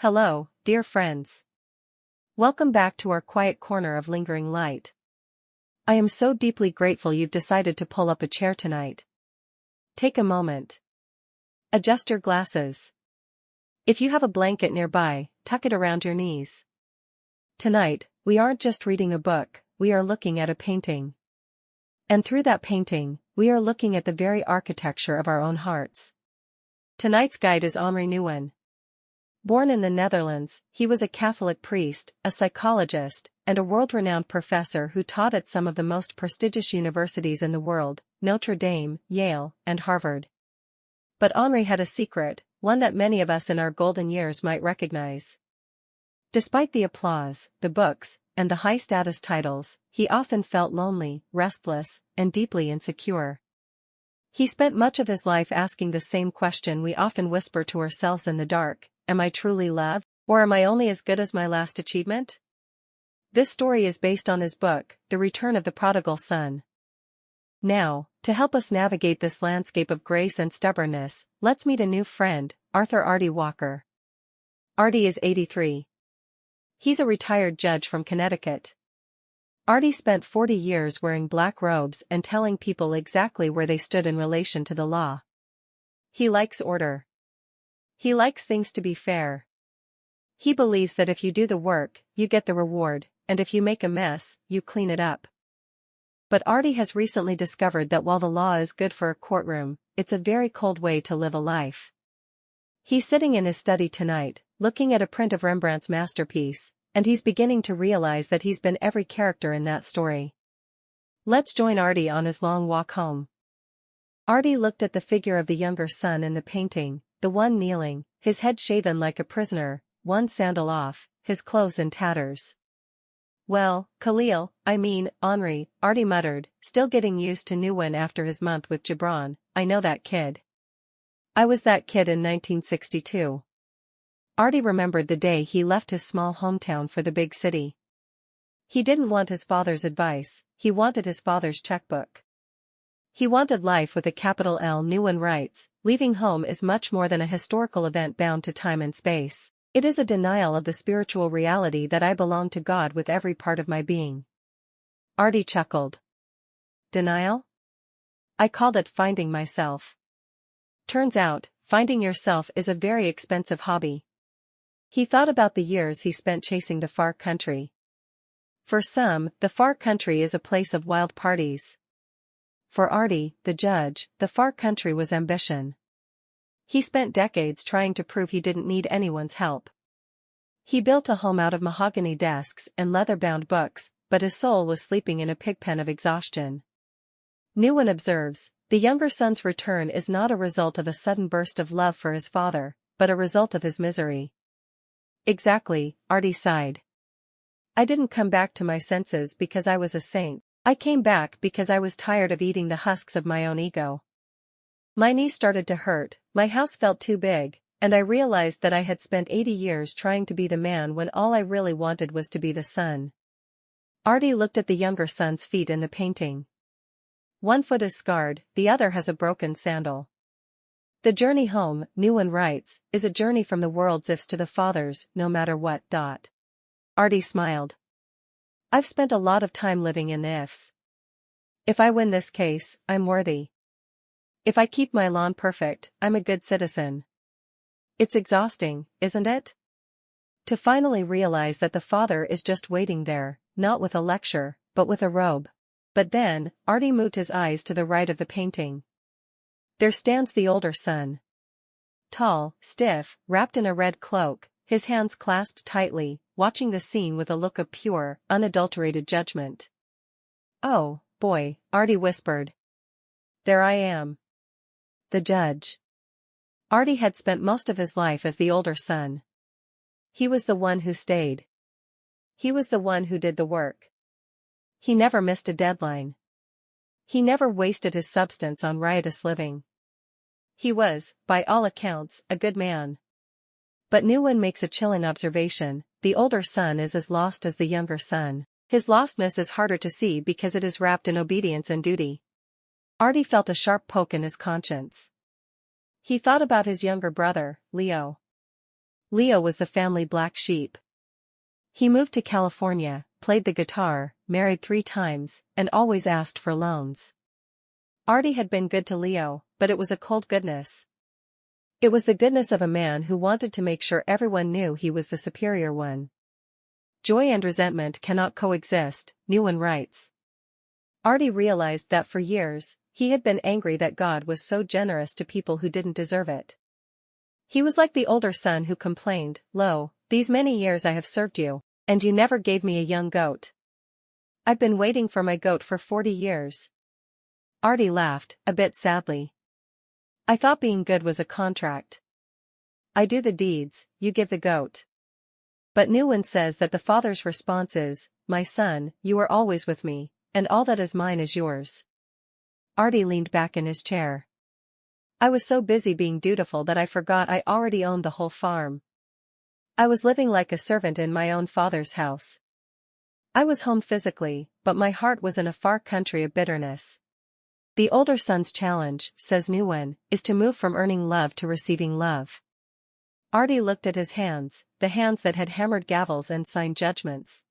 Hello, dear friends. Welcome back to our quiet corner of lingering light. I am so deeply grateful you've decided to pull up a chair tonight. Take a moment. Adjust your glasses. If you have a blanket nearby, tuck it around your knees. Tonight, we aren't just reading a book, we are looking at a painting. And through that painting, we are looking at the very architecture of our own hearts. Tonight's guide is Henri Nouwen. Born in the Netherlands, he was a Catholic priest, a psychologist, and a world-renowned professor who taught at some of the most prestigious universities in the world, Notre Dame, Yale, and Harvard. But Henri had a secret, one that many of us in our golden years might recognize. Despite the applause, the books, and the high-status titles, he often felt lonely, restless, and deeply insecure. He spent much of his life asking the same question we often whisper to ourselves in the dark: am I truly loved, or am I only as good as my last achievement? This story is based on his book, The Return of the Prodigal Son. Now, to help us navigate this landscape of grace and stubbornness, let's meet a new friend, Arthur Artie Walker. Artie is 83. He's a retired judge from Connecticut. Artie spent 40 years wearing black robes and telling people exactly where they stood in relation to the law. He likes order. He likes things to be fair. He believes that if you do the work, you get the reward, and if you make a mess, you clean it up. But Artie has recently discovered that while the law is good for a courtroom, it's a very cold way to live a life. He's sitting in his study tonight, looking at a print of Rembrandt's masterpiece, and he's beginning to realize that he's been every character in that story. Let's join Artie on his long walk home. Artie looked at the figure of the younger son in the painting, the one kneeling, his head shaven like a prisoner, one sandal off, his clothes in tatters. Well, Henri, Artie muttered, still getting used to Nouwen after his month with Gibran. I know that kid. I was that kid in 1962. Artie remembered the day he left his small hometown for the big city. He didn't want his father's advice, he wanted his father's checkbook. He wanted life with a capital L. Nouwen writes, leaving home is much more than a historical event bound to time and space. It is a denial of the spiritual reality that I belong to God with every part of my being. Artie chuckled. Denial? I called it finding myself. Turns out, finding yourself is a very expensive hobby. He thought about the years he spent chasing the far country. For some, the far country is a place of wild parties. For Artie, the judge, the far country was ambition. He spent decades trying to prove he didn't need anyone's help. He built a home out of mahogany desks and leather-bound books, but his soul was sleeping in a pigpen of exhaustion. Nouwen observes, the younger son's return is not a result of a sudden burst of love for his father, but a result of his misery. Exactly, Artie sighed. I didn't come back to my senses because I was a saint. I came back because I was tired of eating the husks of my own ego. My knees started to hurt, my house felt too big, and I realized that I had spent 80 years trying to be the man when all I really wanted was to be the son. Artie looked at the younger son's feet in the painting. One foot is scarred, the other has a broken sandal. The journey home, Nouwen writes, is a journey from the world's ifs to the Father's, no matter what. Artie smiled. I've spent a lot of time living in the ifs. If I win this case, I'm worthy. If I keep my lawn perfect, I'm a good citizen. It's exhausting, isn't it? To finally realize that the Father is just waiting there, not with a lecture, but with a robe. But then, Artie moved his eyes to the right of the painting. There stands the older son. Tall, stiff, wrapped in a red cloak, his hands clasped tightly, watching the scene with a look of pure, unadulterated judgment. Oh, boy, Artie whispered. There I am. The judge. Artie had spent most of his life as the older son. He was the one who stayed. He was the one who did the work. He never missed a deadline. He never wasted his substance on riotous living. He was, by all accounts, a good man. But Nouwen makes a chilling observation: the older son is as lost as the younger son. His lostness is harder to see because it is wrapped in obedience and duty. Artie felt a sharp poke in his conscience. He thought about his younger brother, Leo. Leo was the family black sheep. He moved to California, played the guitar, married 3 times, and always asked for loans. Artie had been good to Leo, but it was a cold goodness. It was the goodness of a man who wanted to make sure everyone knew he was the superior one. Joy and resentment cannot coexist, Nouwen writes. Artie realized that for years, he had been angry that God was so generous to people who didn't deserve it. He was like the older son who complained, "Lo, these many years I have served you, and you never gave me a young goat. I've been waiting for my goat for 40 years. Artie laughed, a bit sadly. I thought being good was a contract. I do the deeds, you give the goat. But Nouwen says that the father's response is, "My son, you are always with me, and all that is mine is yours." Artie leaned back in his chair. I was so busy being dutiful that I forgot I already owned the whole farm. I was living like a servant in my own father's house. I was home physically, but my heart was in a far country of bitterness. The older son's challenge, says Nouwen, is to move from earning love to receiving love. Artie looked at his hands, the hands that had hammered gavels and signed judgments.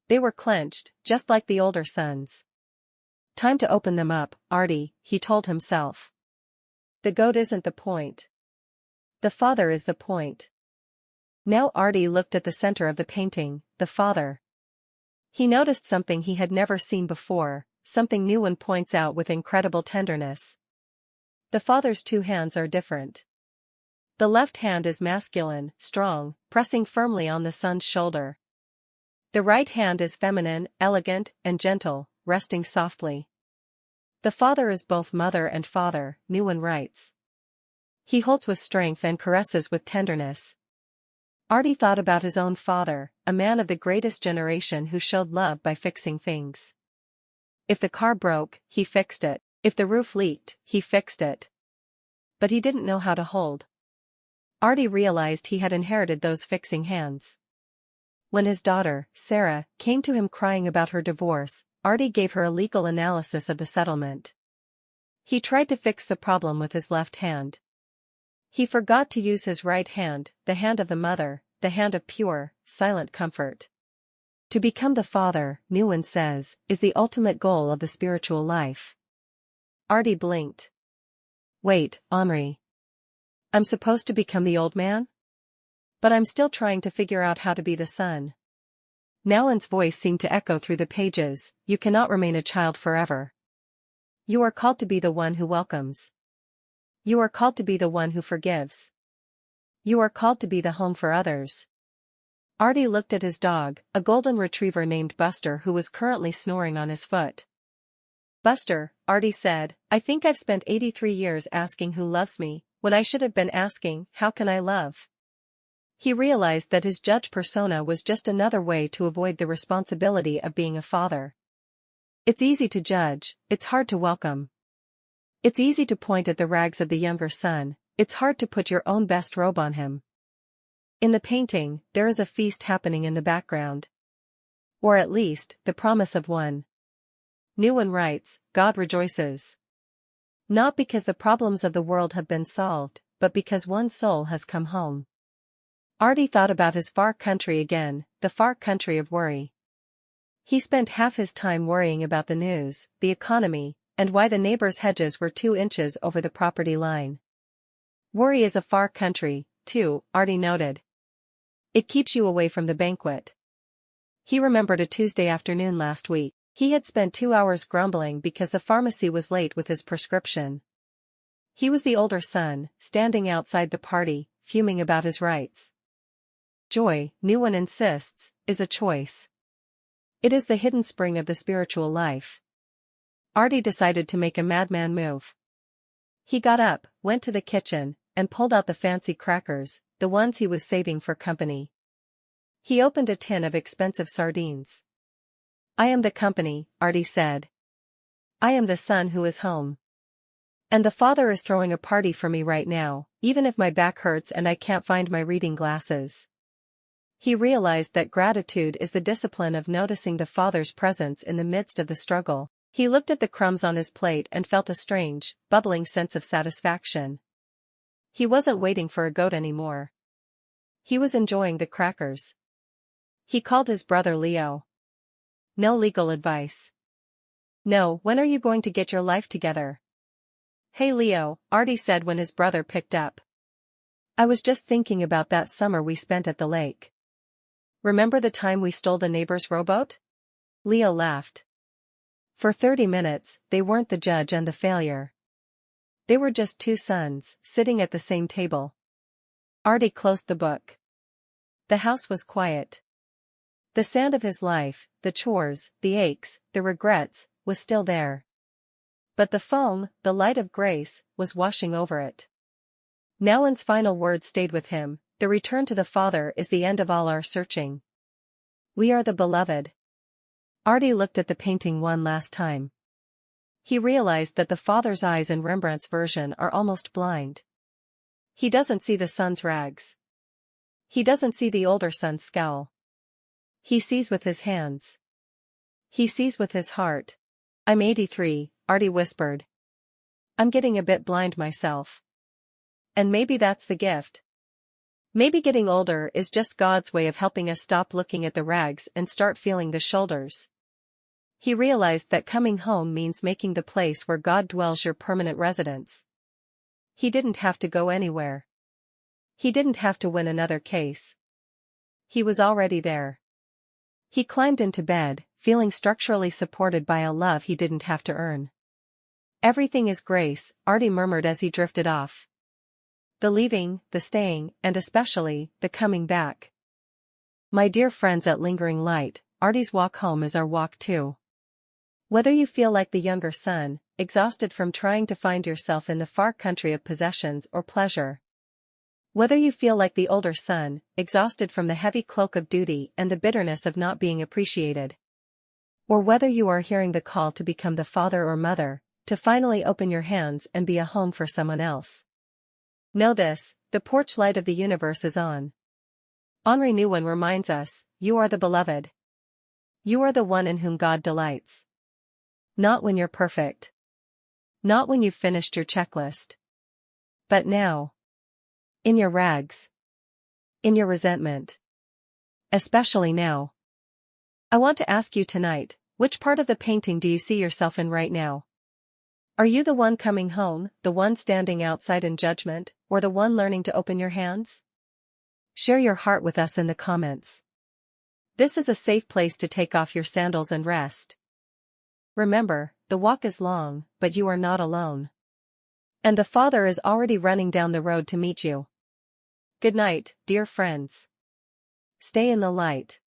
They were clenched, just like the older son's. Time to open them up, Artie, he told himself. The goat isn't the point. The father is the point. Now Artie looked at the center of the painting, the father. He noticed something he had never seen before, something Nouwen points out with incredible tenderness. The father's 2 hands are different. The left hand is masculine, strong, pressing firmly on the son's shoulder. The right hand is feminine, elegant, and gentle, resting softly. The father is both mother and father, Nouwen writes. He holds with strength and caresses with tenderness. Artie thought about his own father, a man of the greatest generation who showed love by fixing things. If the car broke, he fixed it. If the roof leaked, he fixed it. But he didn't know how to hold. Artie realized he had inherited those fixing hands. When his daughter, Sarah, came to him crying about her divorce, Artie gave her a legal analysis of the settlement. He tried to fix the problem with his left hand. He forgot to use his right hand, the hand of the mother, the hand of pure, silent comfort. To become the father, Nouwen says, is the ultimate goal of the spiritual life. Artie blinked. Wait, Henri. I'm supposed to become the old man? But I'm still trying to figure out how to be the son. Nouwen's voice seemed to echo through the pages, you cannot remain a child forever. You are called to be the one who welcomes. You are called to be the one who forgives. You are called to be the home for others. Artie looked at his dog, a golden retriever named Buster who was currently snoring on his foot. Buster, Artie said, I think I've spent 83 years asking who loves me, when I should have been asking, how can I love? He realized that his judge persona was just another way to avoid the responsibility of being a father. It's easy to judge, it's hard to welcome. It's easy to point at the rags of the younger son, it's hard to put your own best robe on him. In the painting, there is a feast happening in the background. Or at least, the promise of one. Nouwen writes, God rejoices. Not because the problems of the world have been solved, but because one soul has come home. Artie thought about his far country again, the far country of worry. He spent half his time worrying about the news, the economy, and why the neighbor's hedges were 2 inches over the property line. Worry is a far country, too, Artie noted. It keeps you away from the banquet. He remembered a Tuesday afternoon last week. He had spent 2 hours grumbling because the pharmacy was late with his prescription. He was the older son, standing outside the party, fuming about his rights. Joy, Nouwen insists, is a choice. It is the hidden spring of the spiritual life. Artie decided to make a madman move. He got up, went to the kitchen, and pulled out the fancy crackers, the ones he was saving for company. He opened a tin of expensive sardines. I am the company, Artie said. I am the son who is home. And the father is throwing a party for me right now, even if my back hurts and I can't find my reading glasses. He realized that gratitude is the discipline of noticing the father's presence in the midst of the struggle. He looked at the crumbs on his plate and felt a strange, bubbling sense of satisfaction. He wasn't waiting for a goat anymore. He was enjoying the crackers. He called his brother Leo. No legal advice. No, when are you going to get your life together? Hey Leo, Artie said when his brother picked up. I was just thinking about that summer we spent at the lake. Remember the time we stole the neighbor's rowboat? Leo laughed. For 30 minutes, they weren't the judge and the failure. They were just two sons, sitting at the same table. Artie closed the book. The house was quiet. The sand of his life, the chores, the aches, the regrets, was still there. But the foam, the light of grace, was washing over it. Nouwen's final words stayed with him, the return to the Father is the end of all our searching. We are the beloved. Artie looked at the painting one last time. He realized that the father's eyes in Rembrandt's version are almost blind. He doesn't see the son's rags. He doesn't see the older son's scowl. He sees with his hands. He sees with his heart. I'm 83, Artie whispered. I'm getting a bit blind myself. And maybe that's the gift. Maybe getting older is just God's way of helping us stop looking at the rags and start feeling the shoulders. He realized that coming home means making the place where God dwells your permanent residence. He didn't have to go anywhere. He didn't have to win another case. He was already there. He climbed into bed, feeling structurally supported by a love he didn't have to earn. Everything is grace, Artie murmured as he drifted off. The leaving, the staying, and especially, the coming back. My dear friends at Lingering Light, Artie's walk home is our walk too. Whether you feel like the younger son, exhausted from trying to find yourself in the far country of possessions or pleasure. Whether you feel like the older son, exhausted from the heavy cloak of duty and the bitterness of not being appreciated. Or whether you are hearing the call to become the father or mother, to finally open your hands and be a home for someone else. Know this, the porch light of the universe is on. Henri Nouwen reminds us, you are the beloved. You are the one in whom God delights. Not when you're perfect. Not when you've finished your checklist. But now. In your rags. In your resentment. Especially now. I want to ask you tonight, which part of the painting do you see yourself in right now? Are you the one coming home, the one standing outside in judgment, or the one learning to open your hands? Share your heart with us in the comments. This is a safe place to take off your sandals and rest. Remember, the walk is long, but you are not alone. And the Father is already running down the road to meet you. Good night, dear friends. Stay in the light.